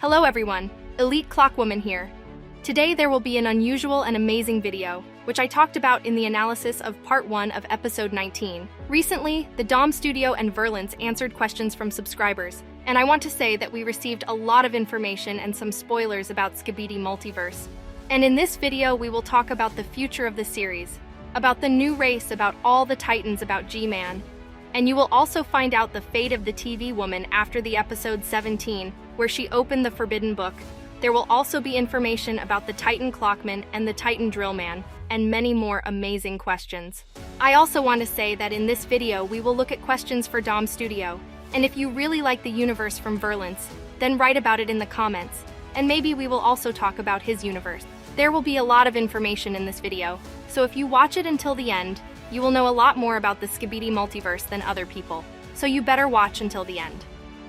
Hello everyone, Elite Clockwoman here. Today there will be an unusual and amazing video, which I talked about in the analysis of Part 1 of Episode 19. Recently, the Dom Studio and Verlance answered questions from subscribers, and I want to say that we received a lot of information and some spoilers about SKIBIDI Multiverse. And in this video we will talk about the future of the series, about the new race, about all the titans, about G-Man. And you will also find out the fate of the TV woman after the episode 17, where she opened the Forbidden Book. There will also be information about the Titan Clockman and the Titan Drillman, and many more amazing questions. I also want to say that in this video we will look at questions for Dom Studio, and if you really like the universe from Verlance, then write about it in the comments, and maybe we will also talk about his universe. There will be a lot of information in this video, so if you watch it until the end, you will know a lot more about the SKIBIDI multiverse than other people, so you better watch until the end.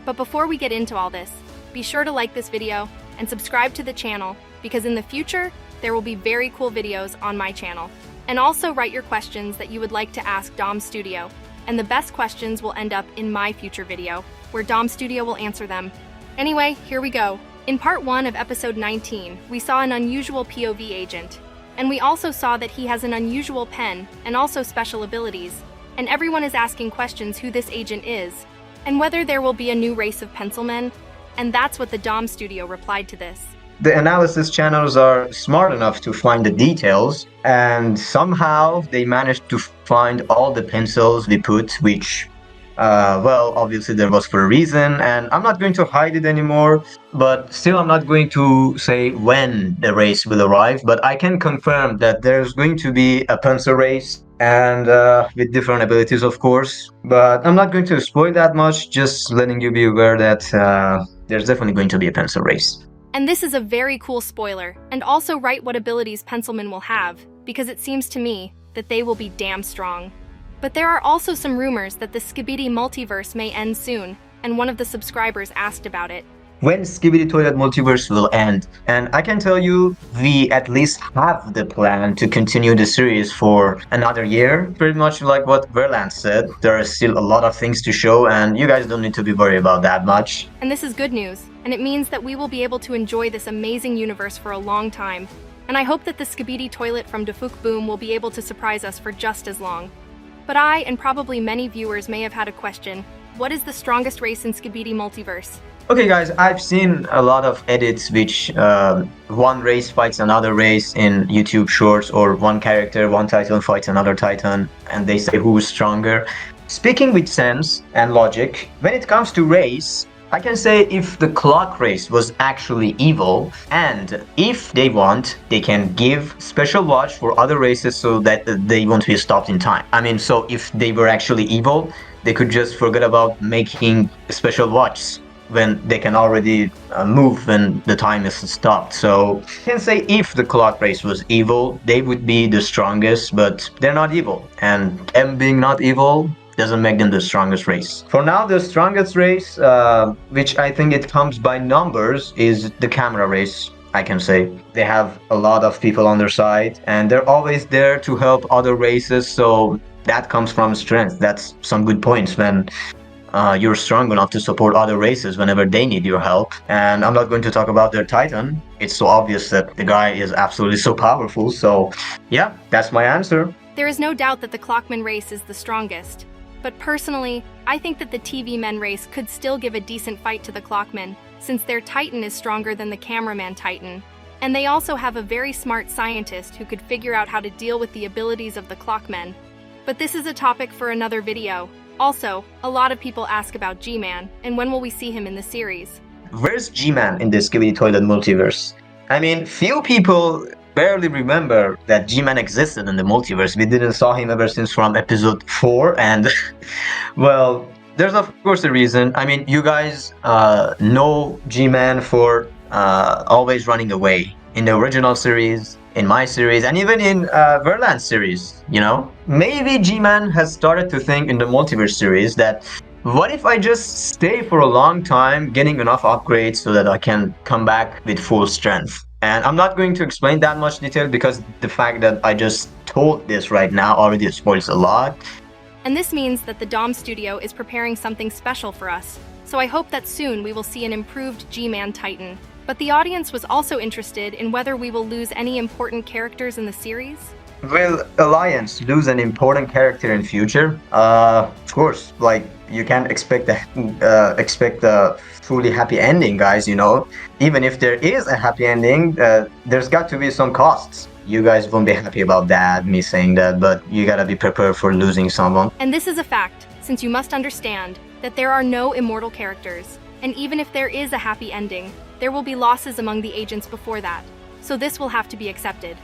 But before we get into all this, be sure to like this video and subscribe to the channel, because in the future, there will be very cool videos on my channel. And also write your questions that you would like to ask Dom Studio, and the best questions will end up in my future video, where Dom Studio will answer them. Anyway, here we go. In Part 1 of Episode 19, we saw an unusual POV agent, and we also saw that he has an unusual pen and also special abilities, and everyone is asking questions who this agent is, and whether there will be a new race of pencilmen, and that's what the Dom Studio replied to this. The analysis channels are smart enough to find the details, and somehow they managed to find all the pencils we put, which, well, obviously there was for a reason, and I'm not going to hide it anymore, but still I'm not going to say when the race will arrive, but I can confirm that there's going to be a pencil race, and with different abilities, of course, but I'm not going to spoil that much, just letting you be aware that there's definitely going to be a pencil race. And this is a very cool spoiler, and also write what abilities pencilmen will have, because it seems to me that they will be damn strong. But there are also some rumors that the SKIBIDI multiverse may end soon, and one of the subscribers asked about it. When SKIBIDI Toilet Multiverse will end, and I can tell you we at least have the plan to continue the series for another year. Pretty much like what Verlance said, there are still a lot of things to show, and you guys don't need to be worried about that much. And this is good news, and it means that we will be able to enjoy this amazing universe for a long time. And I hope that the SKIBIDI Toilet from Defuk Boom will be able to surprise us for just as long. But I, and probably many viewers, may have had a question. What is the strongest race in SKIBIDI Multiverse? Okay guys, I've seen a lot of edits which one race fights another race in YouTube shorts, or one character, one titan fights another titan, and they say who is stronger. Speaking with sense and logic, when it comes to race, I can say if the clock race was actually evil, and if they want, they can give special watch for other races so that they won't be stopped in time. I mean, so if they were actually evil, they could just forget about making special watches when they can already move when the time is stopped. So I can say if the clock race was evil, they would be the strongest, but they're not evil. And them being not evil doesn't make them the strongest race. For now, the strongest race, which I think it comes by numbers, is the camera race, I can say. They have a lot of people on their side, and they're always there to help other races, so that comes from strength. That's some good points when you're strong enough to support other races whenever they need your help. And I'm not going to talk about their titan. It's so obvious that the guy is absolutely so powerful, so yeah, that's my answer. There is no doubt that the Clockman race is the strongest. But personally, I think that the TV men race could still give a decent fight to the Clockmen, since their Titan is stronger than the Cameraman Titan. And they also have a very smart scientist who could figure out how to deal with the abilities of the Clockmen. But this is a topic for another video. Also, a lot of people ask about G-Man, and when will we see him in the series? Where's G-Man in the SKIBIDI Toilet Multiverse? I mean, few people barely remember that G-Man existed in the multiverse. We didn't saw him ever since from episode 4, and well, there's of course a reason. I mean, you guys know G-Man for always running away in the original series, in my series, and even in Verlance series, you know? Maybe G-Man has started to think in the multiverse series that what if I just stay for a long time getting enough upgrades so that I can come back with full strength? And I'm not going to explain that much detail because the fact that I just told this right now already spoils a lot. And this means that the Dom Studio is preparing something special for us. so I hope that soon we will see an improved G-Man Titan. But the audience was also interested in whether we will lose any important characters in the series. Will Alliance lose an important character in future? Of course, like you can't expect a truly happy ending, guys. Even if there is a happy ending, there's got to be some costs. You guys won't be happy about that, me saying that, but you gotta be prepared for losing someone. And this is a fact, since you must understand that there are no immortal characters, and even if there is a happy ending, there will be losses among the agents before that, so this will have to be accepted.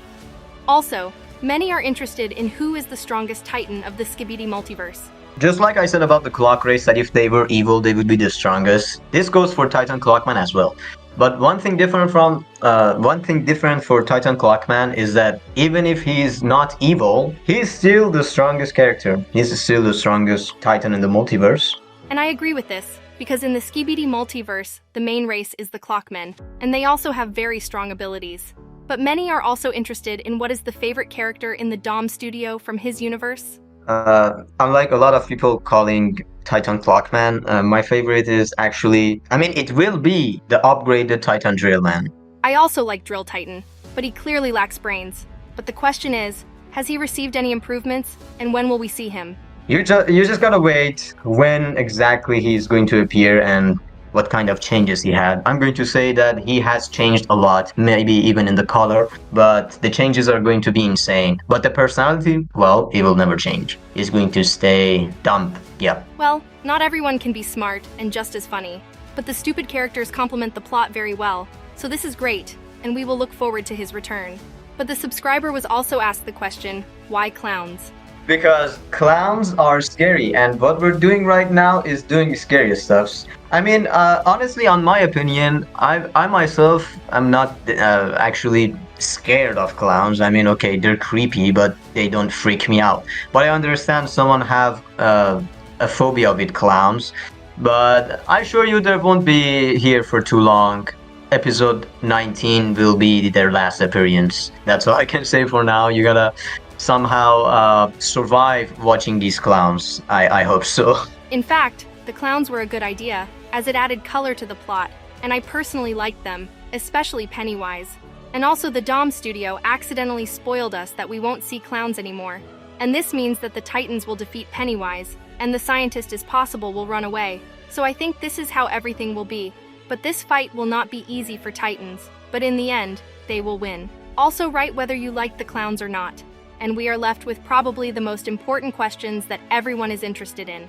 Also, many are interested in who is the strongest Titan of the SKIBIDI multiverse. Just like I said about the Clock Race, that if they were evil, they would be the strongest. This goes for Titan Clockman as well. But one thing different for Titan Clockman is that even if he's not evil, he's still the strongest character. He's still the strongest Titan in the multiverse. And I agree with this, because in the SKIBIDI multiverse, the main race is the Clockmen, and they also have very strong abilities. But many are also interested in what is the favorite character in the Dom studio from his universe. Unlike a lot of people calling Titan Clockman, my favorite is actually, it will be the upgraded Titan Drillman. I also like Drill Titan, but he clearly lacks brains. But the question is, has he received any improvements, and when will we see him? You just gotta wait when exactly he's going to appear and what kind of changes he had. I'm going to say that he has changed a lot, maybe even in the color, but the changes are going to be insane. But the personality, well, it will never change. He's going to stay dumb, yep. Well, not everyone can be smart and just as funny, but the stupid characters complement the plot very well, so this is great, and we will look forward to his return. But the subscriber was also asked the question, why clowns? Because clowns are scary, and what we're doing right now is doing scary stuff. Honestly, on my opinion, I myself am not actually scared of clowns. Okay, they're creepy, but they don't freak me out. But I understand someone have a phobia with clowns, but I assure you they won't be here for too long. Episode 19 will be their last appearance. That's all I can say for now. You gotta somehow survive watching these clowns. I hope so. In fact, the clowns were a good idea, as it added color to the plot, and I personally liked them, especially Pennywise. And also the Dom studio accidentally spoiled us that we won't see clowns anymore. And this means that the Titans will defeat Pennywise, and the scientist is possible will run away. So I think this is how everything will be. But this fight will not be easy for Titans, but in the end, they will win. Also write whether you like the clowns or not. And we are left with probably the most important questions that everyone is interested in.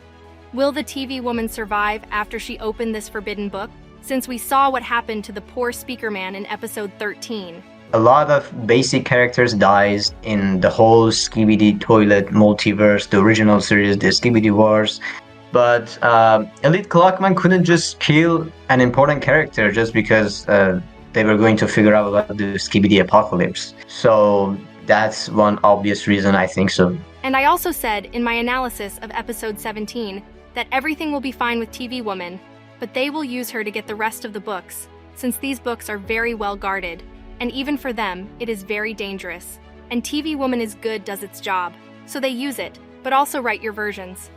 Will the TV woman survive after she opened this forbidden book? Since we saw what happened to the poor speaker man in episode 13. A lot of basic characters dies in the whole SKIBIDI Toilet multiverse, the original series, the SKIBIDI Wars. But Elite Clockman couldn't just kill an important character just because they were going to figure out about the SKIBIDI apocalypse. So that's one obvious reason I think so. And I also said in my analysis of episode 17 that everything will be fine with TV Woman, but they will use her to get the rest of the books, since these books are very well guarded, and even for them, it is very dangerous. And TV Woman is good, does its job, so they use it, but also write your versions.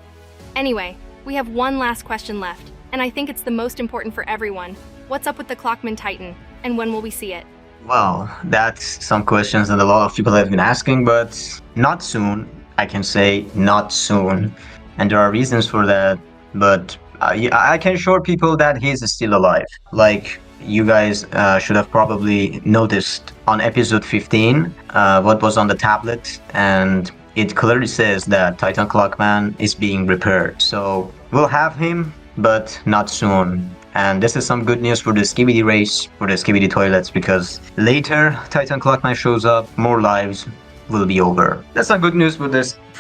Anyway, we have one last question left, and I think it's the most important for everyone. What's up with the Clockman Titan, and when will we see it? Well, that's some questions that a lot of people have been asking, but not soon. I can say not soon. And there are reasons for that, but I can assure people that he's still alive. Like, you guys should have probably noticed on episode 15 what was on the tablet, and it clearly says that Titan Clockman is being repaired. So we'll have him, but not soon. And this is some good news for the SKIBIDI race, for the SKIBIDI toilets, because later Titan Clockman shows up, more lives will be over. That's not good news for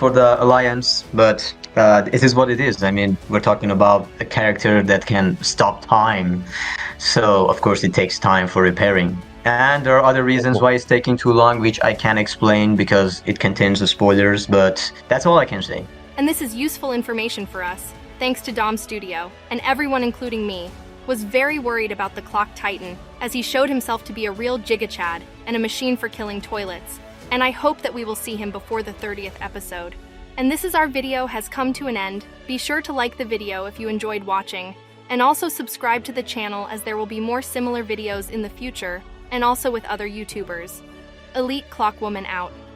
the Alliance, but it is what it is. We're talking about a character that can stop time, so of course it takes time for repairing. And there are other reasons why it's taking too long, which I can't explain because it contains the spoilers, but that's all I can say. And this is useful information for us, thanks to Dom Studio, and everyone including me, was very worried about the Clock Titan, as he showed himself to be a real Giga-Chad and a machine for killing toilets. And I hope that we will see him before the 30th episode. And this is our video has come to an end. Be sure to like the video if you enjoyed watching. And also subscribe to the channel as there will be more similar videos in the future, and also with other YouTubers. Elite Clockwoman out.